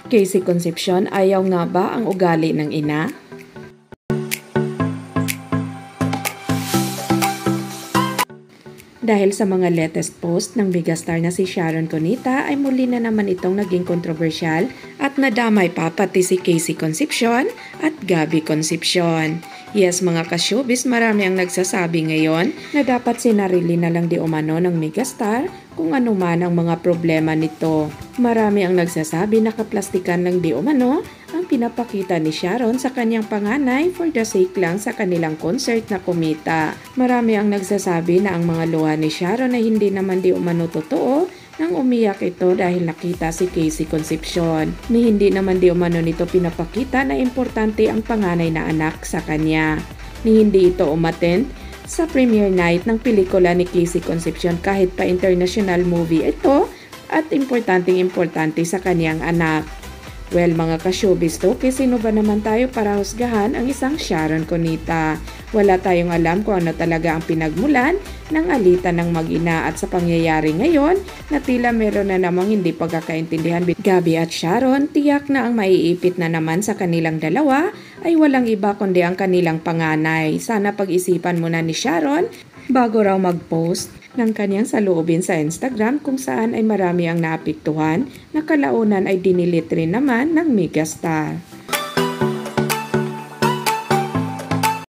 Casey Concepcion, ayaw nga ba ang ugali ng ina? Dahil sa mga latest post ng megastar na si Sharon Cunita ay muli na naman itong naging kontrobersyal at nadamay pa pati si Casey Concepcion at Gabby Concepcion. Yes mga ka-showbiz, marami ang nagsasabi ngayon na dapat sinarili na lang di umano ng megastar kung ano man ang mga problema nito. Marami ang nagsasabi na kaplastikan lang di umano ang pinapakita ni Sharon sa kanyang panganay for the sake lang sa kanilang concert na kumita. Marami ang nagsasabi na ang mga luha ni Sharon ay hindi naman di umano totoo nang umiyak ito dahil nakita si Casey Concepcion. Ni hindi naman di umano nito pinapakita na importante ang panganay na anak sa kanya. Ni hindi ito umattend sa premiere night ng pelikula ni Casey Concepcion kahit pa international movie ito at importante sa kanyang anak. Well mga ka-showbiz to, sino ba naman tayo para husgahan ang isang Sharon Cunita? Wala tayong alam kung ano talaga ang pinagmulan ng alitan ng mag-ina at sa pangyayari ngayon na tila meron na namang hindi pagkakaintindihan Gabby at Sharon, tiyak na ang maiipit na naman sa kanilang dalawa ay walang iba kundi ang kanilang panganay. Sana pag-isipan muna ni Sharon bago raw mag-post ng kanyang saloobin sa Instagram kung saan ay marami ang naapektuhan na kalaunan ay dinilit rin naman ng megastar.